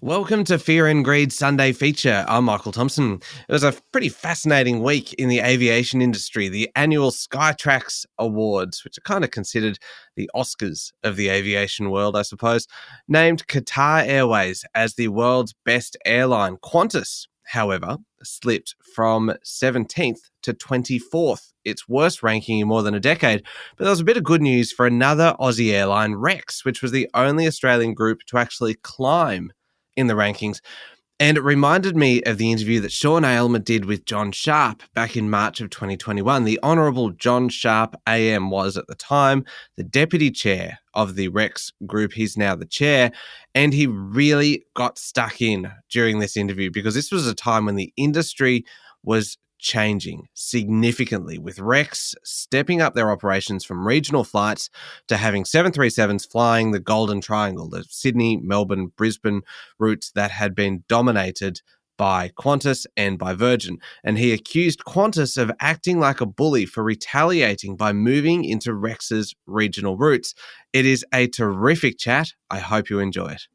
Welcome to Fear and Greed Sunday Feature. I'm Michael Thompson. It was a pretty fascinating week in the aviation industry. The annual Skytrax Awards, which are kind of considered the Oscars of the aviation world, I suppose, named Qatar Airways as the world's best airline. Qantas, however, slipped from 17th to 24th, its worst ranking in more than a decade. But there was a bit of good news for another Aussie airline, Rex, which was the only Australian group to actually climb in the rankings. And it reminded me of the interview that Sean Aylmer did with John Sharp back in March of 2021. The Honourable John Sharp AM was at the time the deputy chair of the Rex group. He's now the chair. And he really got stuck in during this interview because this was a time when the industry was changing significantly, with Rex stepping up their operations from regional flights to having 737s flying the Golden Triangle, the Sydney-Melbourne-Brisbane routes that had been dominated by Qantas and by Virgin. And he accused Qantas of acting like a bully for retaliating by moving into Rex's regional routes. It is a terrific chat. I hope you enjoy it.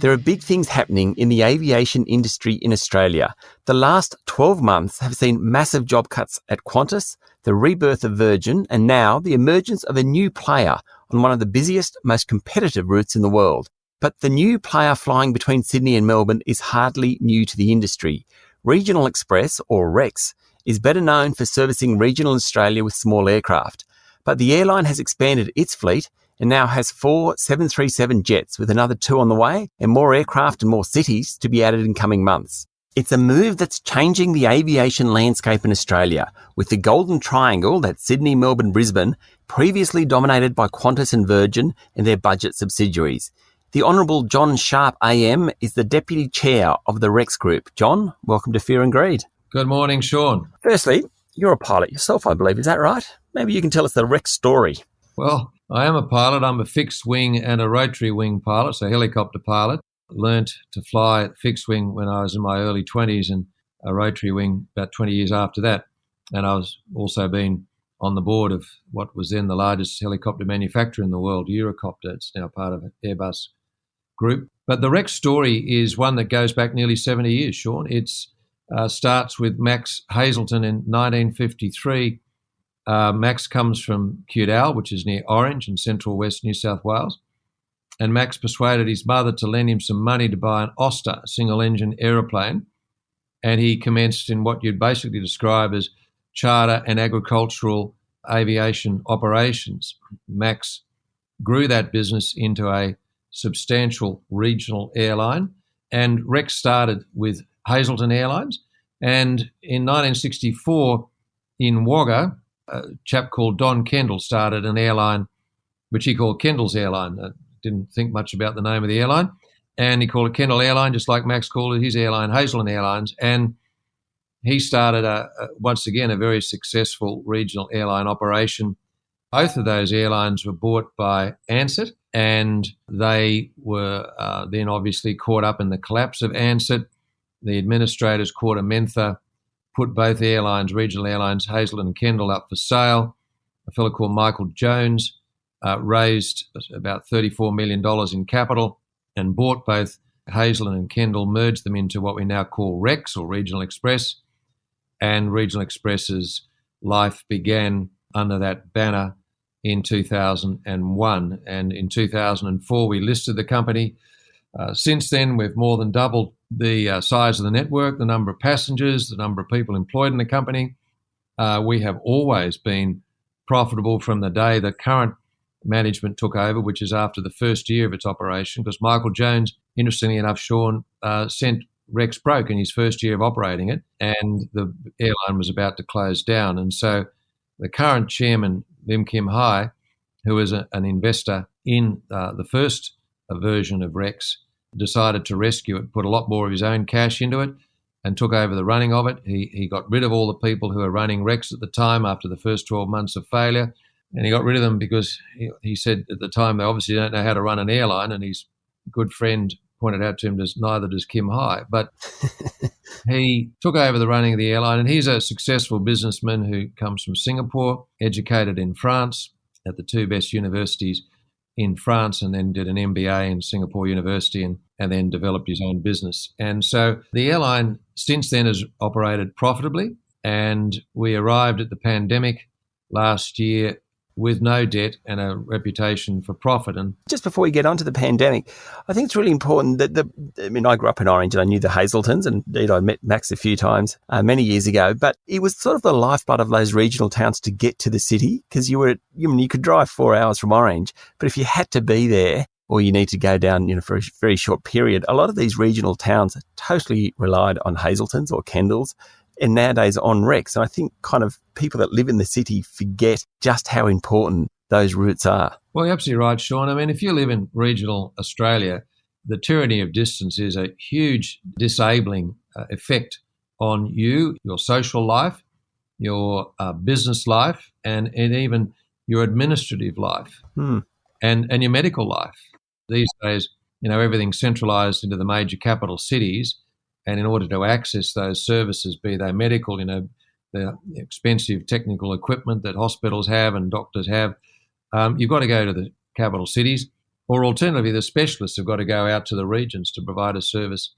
There are big things happening in the aviation industry in Australia. The last 12 months have seen massive job cuts at Qantas, the rebirth of Virgin, and now the emergence of a new player on one of the busiest, most competitive routes in the world. But the new player flying between Sydney and Melbourne is hardly new to the industry. Regional Express, or Rex, is better known for servicing regional Australia with small aircraft. But the airline has expanded its fleet and now has 4 737 jets with another 2 on the way and more aircraft and more cities to be added in coming months. It's a move that's changing the aviation landscape in Australia, with the Golden Triangle, that's Sydney, Melbourne, Brisbane, previously dominated by Qantas and Virgin and their budget subsidiaries. The Honourable John Sharp AM is the Deputy Chair of the Rex Group. John, welcome to Fear and Greed. Good morning, Sean. Firstly, you're a pilot yourself, I believe. Is that right? Maybe you can tell us the Rex story. Well, I am a pilot. I'm a fixed wing and a rotary wing pilot, so helicopter pilot. Learnt to fly fixed wing when I was in my early 20s and a rotary wing about 20 years after that. And I was also been on the board of what was then the largest helicopter manufacturer in the world, Eurocopter. It's now part of Airbus Group. But the Rex story is one that goes back nearly 70 years, Sean. It starts with Max Hazelton in 1953. Max comes from Cudal, which is near Orange in central west New South Wales. And Max persuaded his mother to lend him some money to buy an Oster single-engine aeroplane. And he commenced in what you'd basically describe as charter and agricultural aviation operations. Max grew that business into a substantial regional airline. And Rex started with Hazelton Airlines. And in 1964, in Wagga, a chap called Don Kendall started an airline, which he called Kendall's Airline. Didn't think much about the name of the airline. And he called it Kendall Airline, just like Max called it his airline, Hazelton Airlines. And he started, once again, a very successful regional airline operation. Both of those airlines were bought by Ansett, and they were then obviously caught up in the collapse of Ansett. The administrators, Quarter Mentha, put both airlines, regional airlines, Hazelton and Kendall, up for sale. A fellow called Michael Jones raised about $34 million in capital and bought both Hazelton and Kendall, merged them into what we now call Rex, or Regional Express. And Regional Express's life began under that banner in 2001. And in 2004, we listed the company. Since then, we've more than doubled the size of the network, the number of passengers, the number of people employed in the company. We have always been profitable from the day the current management took over, which is after the first year of its operation, because Michael Jones, interestingly enough, Sean, sent Rex broke in his first year of operating it, and the airline was about to close down. And so the current chairman, Lim Kim Hai, who is an investor in the first version of Rex, decided to rescue it, put a lot more of his own cash into it, and took over the running of it. He got rid of all the people who were running Rex at the time after the first 12 months of failure. And he got rid of them because he said at the time they obviously don't know how to run an airline, and his good friend pointed out to him, neither does Kim Hai. But he took over the running of the airline, and he's a successful businessman who comes from Singapore, educated in France at the two best universities in France and then did an MBA in Singapore University and then developed his own business. And so the airline since then has operated profitably, and we arrived at the pandemic last year with no debt and a reputation for profit. And just before we get on to the pandemic, I think it's really important that I grew up in Orange and I knew the Hazeltons, and indeed I met Max a few times many years ago, but it was sort of the lifeblood of those regional towns to get to the city, because you could drive 4 hours from Orange, but if you had to be there or you need to go down, for a very short period, a lot of these regional towns totally relied on Hazeltons or Kendalls, and nowadays on Rex. And I think kind of people that live in the city forget just how important those routes are. Well, you're absolutely right, Sean. I mean, if you live in regional Australia, the tyranny of distance is a huge disabling effect on you, your social life, your business life, and even your administrative life and your medical life. These days, everything's centralised into the major capital cities. And in order to access those services, be they medical, the expensive technical equipment that hospitals have and doctors have, you've got to go to the capital cities, or alternatively, the specialists have got to go out to the regions to provide a service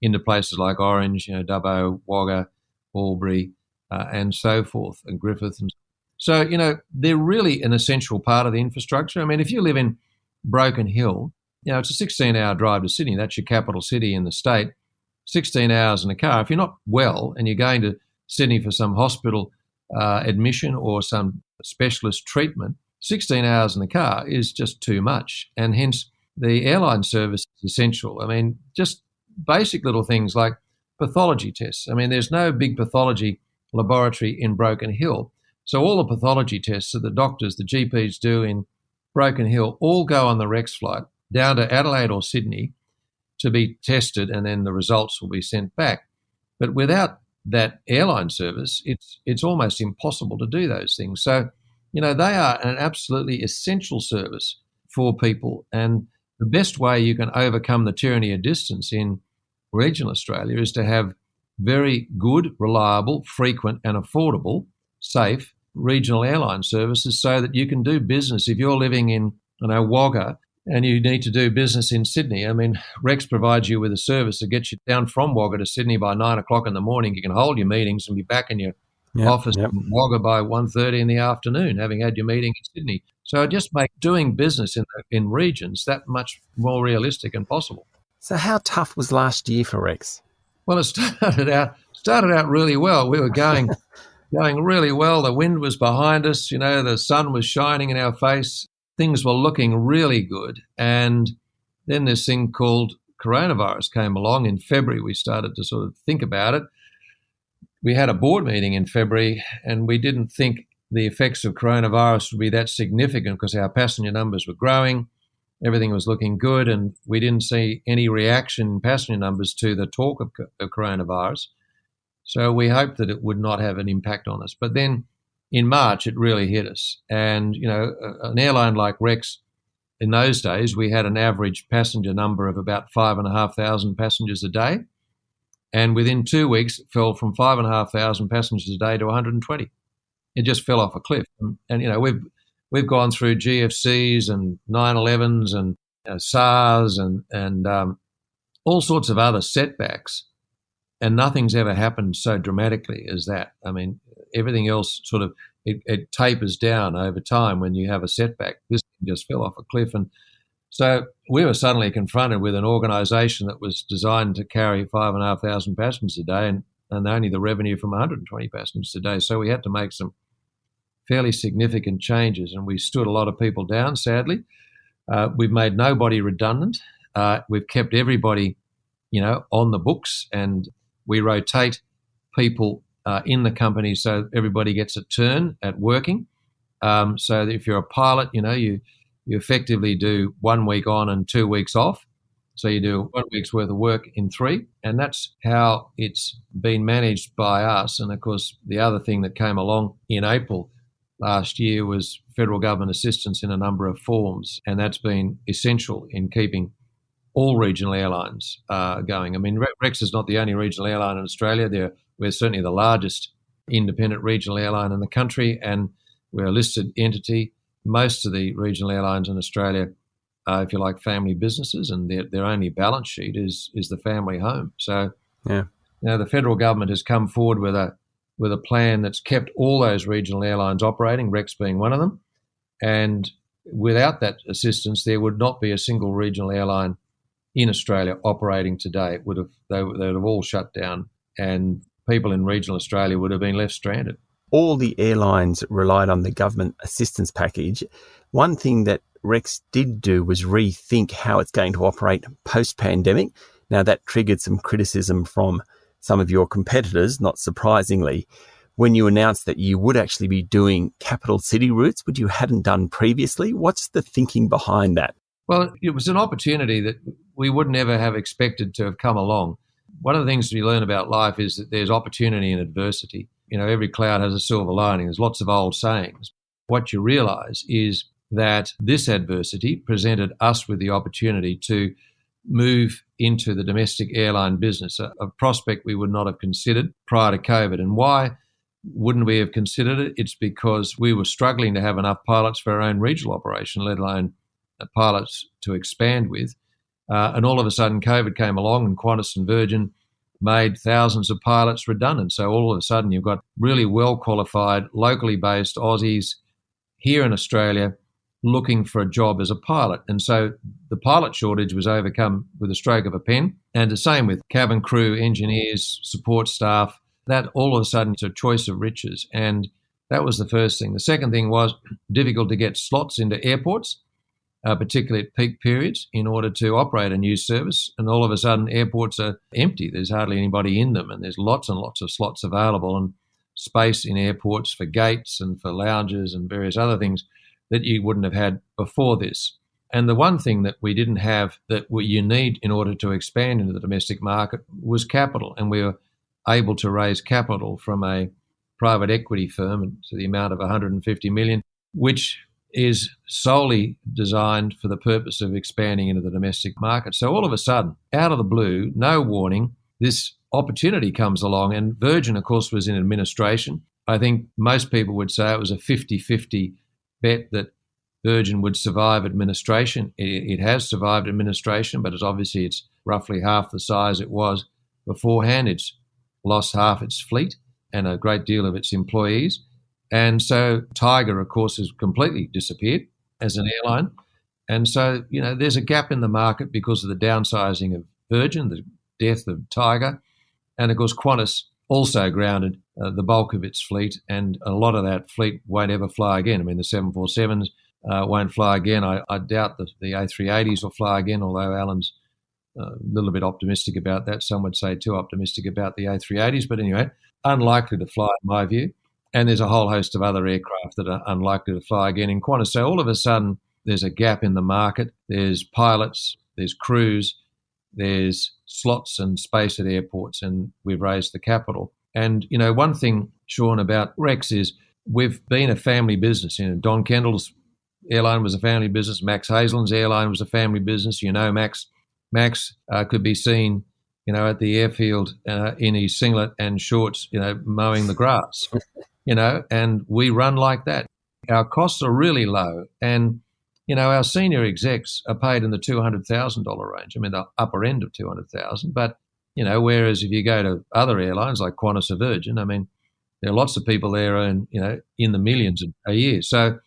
into places like Orange, Dubbo, Wagga, Albury, and so forth, and Griffith. And so, they're really an essential part of the infrastructure. I mean, if you live in Broken Hill, it's a 16-hour drive to Sydney. That's your capital city in the state. 16 hours in a car. If you're not well and you're going to Sydney for some hospital admission or some specialist treatment, 16 hours in the car is just too much. And hence the airline service is essential. I mean, just basic little things like pathology tests. I mean, there's no big pathology laboratory in Broken Hill. So all the pathology tests that the doctors, the GPs do in Broken Hill all go on the Rex flight down to Adelaide or Sydney to be tested, and then the results will be sent back. But without that airline service, it's almost impossible to do those things. So, they are an absolutely essential service for people. And the best way you can overcome the tyranny of distance in regional Australia is to have very good, reliable, frequent and affordable, safe regional airline services so that you can do business. If you're living in, Wagga, and you need to do business in Sydney, I mean, Rex provides you with a service that gets you down from Wagga to Sydney by 9 o'clock in the morning. You can hold your meetings and be back in your office in Wagga by 1:30 in the afternoon, having had your meeting in Sydney. So it just makes doing business in regions that much more realistic and possible. So how tough was last year for Rex? Well, it started out really well. We were going really well. The wind was behind us. The sun was shining in our face. Things were looking really good. And then this thing called coronavirus came along. In February, we started to sort of think about it. We had a board meeting in February, and we didn't think the effects of coronavirus would be that significant because our passenger numbers were growing. Everything was looking good, and we didn't see any reaction in passenger numbers to the talk of coronavirus. So we hoped that it would not have an impact on us. But then in March, it really hit us. And, an airline like Rex, in those days, we had an average passenger number of about 5,500 passengers a day. And within 2 weeks, it fell from 5,500 passengers a day to 120. It just fell off a cliff. And we've gone through GFCs and 9/11s and SARS and all sorts of other setbacks. And nothing's ever happened so dramatically as that. I mean, everything else sort of, it tapers down over time when you have a setback. This just fell off a cliff. And so we were suddenly confronted with an organisation that was designed to carry 5,500 passengers a day and only the revenue from 120 passengers a day. So we had to make some fairly significant changes, and we stood a lot of people down, sadly. We've made nobody redundant. We've kept everybody, on the books, and we rotate people in the company so everybody gets a turn at working. So that if you're a pilot, you effectively do 1 week on and 2 weeks off. So you do 1 week's worth of work in 3, and that's how it's been managed by us. And of course, the other thing that came along in April last year was federal government assistance in a number of forms, and that's been essential in keeping all regional airlines going. I mean, Rex is not the only regional airline in Australia. We're certainly the largest independent regional airline in the country, and we're a listed entity. most of the regional airlines in Australia are, if you like, family businesses, and their only balance sheet is the family home. So, Yeah. the federal government has come forward with a plan that's kept all those regional airlines operating, Rex being one of them. And without that assistance, there would not be a single regional airline in Australia operating today. They would have all shut down, and people in regional Australia would have been left stranded. All the airlines relied on the government assistance package. One thing that Rex did do was rethink how it's going to operate post-pandemic. Now, that triggered some criticism from some of your competitors, not surprisingly, when you announced that you would actually be doing capital city routes, which you hadn't done previously. What's the thinking behind that? Well, it was an opportunity that we would never have expected to have come along. One of the things we learn about life is that there's opportunity in adversity. Every cloud has a silver lining. There's lots of old sayings. What you realise is that this adversity presented us with the opportunity to move into the domestic airline business, a prospect we would not have considered prior to COVID. And why wouldn't we have considered it? It's because we were struggling to have enough pilots for our own regional operation, let alone pilots to expand with. And all of a sudden, COVID came along, and Qantas and Virgin made thousands of pilots redundant. So all of a sudden, you've got really well-qualified, locally based Aussies here in Australia looking for a job as a pilot. And so the pilot shortage was overcome with a stroke of a pen. And the same with cabin crew, engineers, support staff. That all of a sudden it's a choice of riches. And that was the first thing. The second thing was difficult to get slots into airports, particularly at peak periods, in order to operate a new service. And all of a sudden, airports are empty. There's hardly anybody in them, and there's lots and lots of slots available and space in airports for gates and for lounges and various other things that you wouldn't have had before this. And the one thing that we didn't have that you need in order to expand into the domestic market was capital. And we were able to raise capital from a private equity firm to the amount of $150 million, which is solely designed for the purpose of expanding into the domestic market. So all of a sudden, out of the blue, no warning, this opportunity comes along. And Virgin, of course, was in administration. I think most people would say it was a 50-50 bet that Virgin would survive administration. It has survived administration, but it's roughly half the size it was beforehand. It's lost half its fleet and a great deal of its employees. And so Tiger, of course, has completely disappeared as an airline. And so, there's a gap in the market because of the downsizing of Virgin, the death of Tiger. And, of course, Qantas also grounded the bulk of its fleet, and a lot of that fleet won't ever fly again. I mean, the 747s won't fly again. I doubt that the A380s will fly again, although Alan's a little bit optimistic about that. Some would say too optimistic about the A380s, but anyway, unlikely to fly in my view. And there's a whole host of other aircraft that are unlikely to fly again in Qantas. So all of a sudden, there's a gap in the market. There's pilots, there's crews, there's slots and space at airports, and we've raised the capital. And, one thing, Sean, about Rex is we've been a family business. Don Kendall's airline was a family business. Max Hazelin's airline was a family business. Max could be seen, at the airfield in his singlet and shorts, mowing the grass, and we run like that. Our costs are really low, and, our senior execs are paid in the $200,000 range. I mean, the upper end of $200,000, but whereas if you go to other airlines like Qantas or Virgin, I mean, there are lots of people there earn, in the millions a year. So,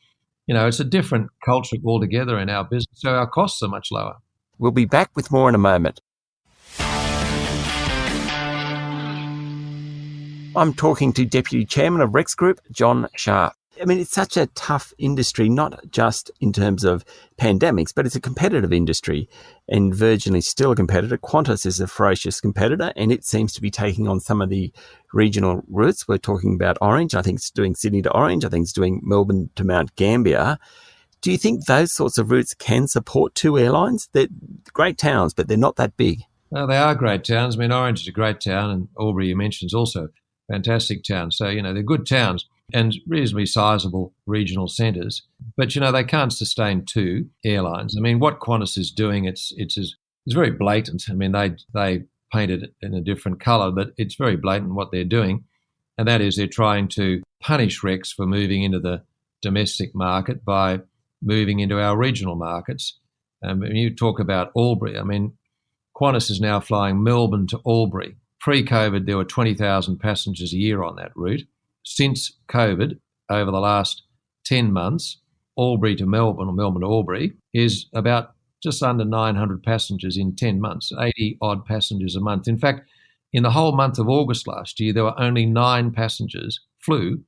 it's a different culture altogether in our business. So our costs are much lower. We'll be back with more in a moment. I'm talking to Deputy Chairman of Rex Group, John Sharp. I mean, it's such a tough industry, not just in terms of pandemics, but it's a competitive industry, and Virgin is still a competitor. Qantas is a ferocious competitor, and it seems to be taking on some of the regional routes. We're talking about Orange. I think it's doing Sydney to Orange. I think it's doing Melbourne to Mount Gambier. Do you think those sorts of routes can support two airlines? They're great towns, but they're not that big. No, they are great towns. I mean, Orange is a great town, and Albury, you mentioned, is also a fantastic town. So, they're good towns and reasonably sizable regional centres. But, they can't sustain two airlines. I mean, what Qantas is doing, it's very blatant. I mean, they paint it in a different colour, but it's very blatant what they're doing. And that is they're trying to punish Rex for moving into the domestic market by moving into our regional markets. When you talk about Albury, I mean, Qantas is now flying Melbourne to Albury. Pre-COVID, there were 20,000 passengers a year on that route. Since COVID, over the last 10 months, Albury to Melbourne or Melbourne to Albury is about just under 900 passengers in 10 months, 80-odd passengers a month. In fact, in the whole month of August last year, there were only 9 passengers flew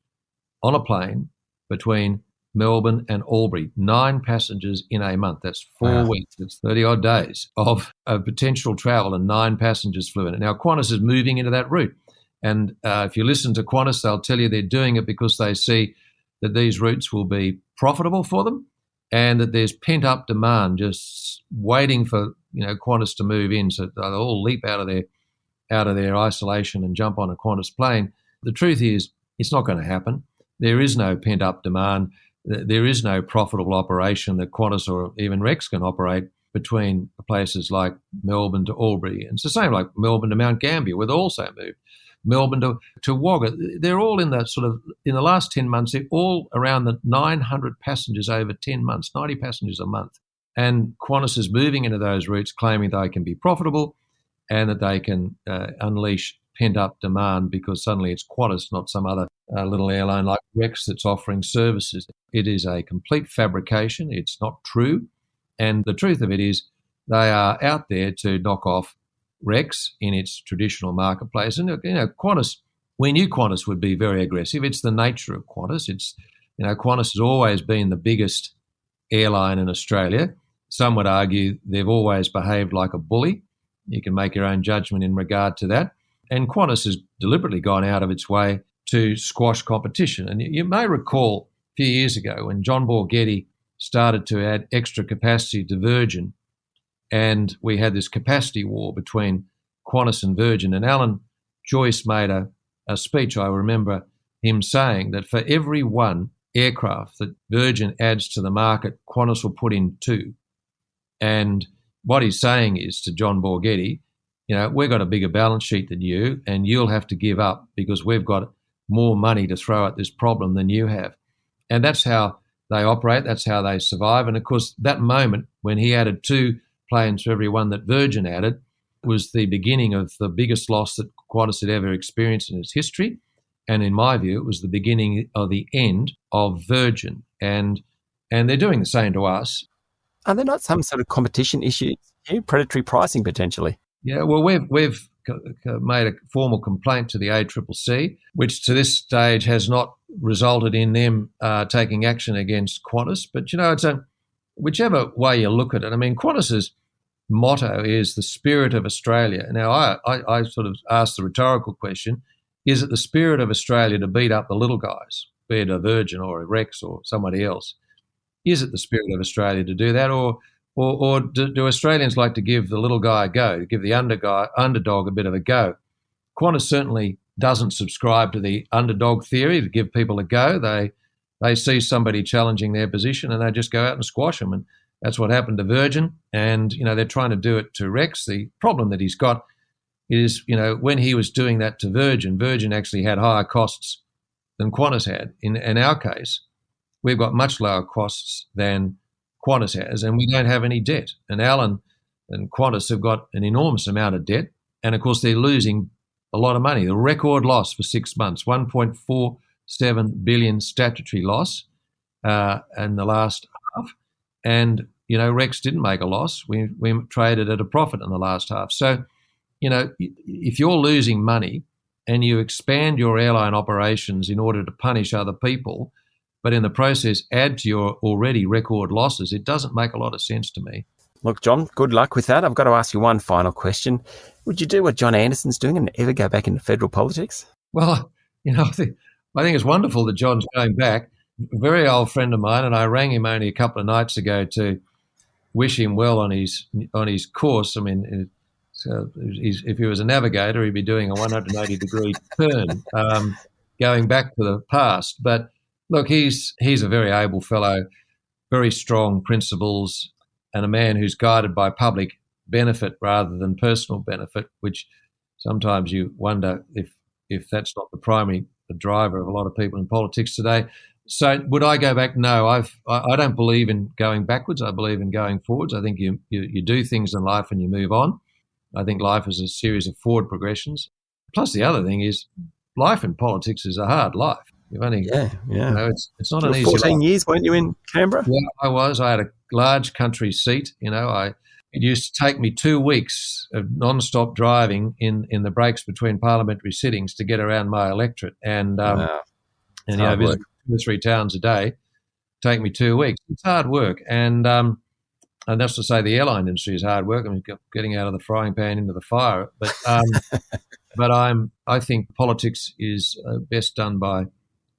on a plane between Melbourne and Albury. 9 passengers in a month. That's 4 weeks. That's 30-odd days of potential travel, and 9 passengers flew in it. Now, Qantas is moving into that route. And if you listen to Qantas, they'll tell you they're doing it because they see that these routes will be profitable for them and that there's pent-up demand just waiting for Qantas to move in, so they'll all leap out of their isolation and jump on a Qantas plane. The truth is, it's not going to happen. There is no pent-up demand. There is no profitable operation that Qantas or even Rex can operate between places like Melbourne to Albury. And it's the same like Melbourne to Mount Gambier, where they also moved. Melbourne to Wagga. They're all in the last 10 months, they're all around the 900 passengers over 10 months, 90 passengers a month. And Qantas is moving into those routes claiming they can be profitable and that they can unleash pent-up demand because suddenly it's Qantas, not some other little airline like Rex that's offering services. It is a complete fabrication. It's not true. And the truth of it is they are out there to knock off Rex in its traditional marketplace. And, Qantas, we knew Qantas would be very aggressive. It's the nature of Qantas. Qantas has always been the biggest airline in Australia. Some would argue they've always behaved like a bully. You can make your own judgment in regard to that. And Qantas has deliberately gone out of its way to squash competition. And you may recall a few years ago when John Borghetti started to add extra capacity to Virgin, and we had this capacity war between Qantas and Virgin. And Alan Joyce made a speech, I remember him saying that for every 1 aircraft that Virgin adds to the market, Qantas will put in 2. And what he's saying is to John Borghetti, we've got a bigger balance sheet than you, and you'll have to give up because we've got more money to throw at this problem than you have. And that's how they operate. That's how they survive. And, of course, that moment when he added 2 planes for every 1 that Virgin added was the beginning of the biggest loss that Qantas had ever experienced in its history. And in my view, it was the beginning of the end of Virgin. And they're doing the same to us. Are there not some sort of competition issues here, predatory pricing potentially? Yeah, well, we've made a formal complaint to the ACCC, which to this stage has not resulted in them taking action against Qantas. But, it's whichever way you look at it. I mean, Qantas's motto is the spirit of Australia. Now, I sort of asked the rhetorical question, is it the spirit of Australia to beat up the little guys, be it a Virgin or a Rex or somebody else? Is it the spirit of Australia to do that? Or do Australians like to give the little guy a go, to give the underdog a bit of a go? Qantas certainly doesn't subscribe to the underdog theory, to give people a go. They see somebody challenging their position and they just go out and squash them. And that's what happened to Virgin. And, they're trying to do it to Rex. The problem that he's got is, when he was doing that to Virgin actually had higher costs than Qantas had. In our case, we've got much lower costs than Qantas has, and we don't have any debt. And Alan and Qantas have got an enormous amount of debt. And, of course, they're losing a lot of money. The record loss for 6 months, 1.47 billion statutory loss in the last half. And, Rex didn't make a loss. We traded at a profit in the last half. So, if you're losing money and you expand your airline operations in order to punish other people, but in the process add to your already record losses, it doesn't make a lot of sense to me. Look, John, good luck with that. I've got to ask you one final question. Would you do what John Anderson's doing and ever go back into federal politics? Well, I think it's wonderful that John's going back. A very old friend of mine, and I rang him only a couple of nights ago to wish him well on his course. I mean, if he was a navigator, he'd be doing a 180-degree turn, going back to the past. But look, he's a very able fellow, very strong principles, and a man who's guided by public benefit rather than personal benefit, which sometimes you wonder if that's not the primary driver of a lot of people in politics today. So would I go back? No, I don't believe in going backwards. I believe in going forwards. I think you do things in life and you move on. I think life is a series of forward progressions. Plus, the other thing is life in politics is a hard life. You've only, it's not an easy 14 years, weren't you, in Canberra? Yeah, I was. I had a large country seat. It used to take me 2 weeks of non-stop driving in the breaks between parliamentary sittings to get around my electorate. And visit 2 or 3 towns a day. Take me 2 weeks. It's hard work. And that's to say the airline industry is hard work. I mean, getting out of the frying pan into the fire. But I think politics is best done by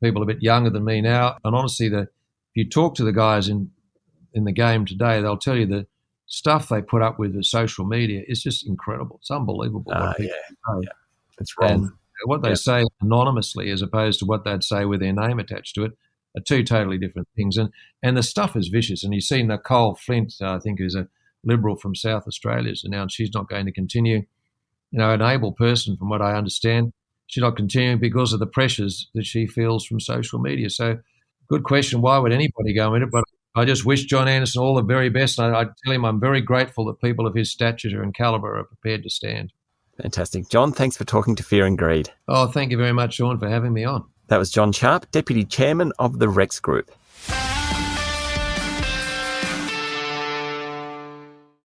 people a bit younger than me now. And honestly, if you talk to the guys in the game today, they'll tell you the stuff they put up with the social media is just incredible. It's unbelievable what people say. Yeah. It's wrong. And what they say anonymously as opposed to what they'd say with their name attached to it are two totally different things. And the stuff is vicious. And you see Nicole Flint, I think, who's a Liberal from South Australia, has announced she's not going to continue. An able person, from what I understand, she's not continuing because of the pressures that she feels from social media. So good question. Why would anybody go in it? But I just wish John Anderson all the very best. And I tell him I'm very grateful that people of his stature and calibre are prepared to stand. Fantastic. John, thanks for talking to Fear and Greed. Oh, thank you very much, Sean, for having me on. That was John Sharp, Deputy Chairman of the Rex Group.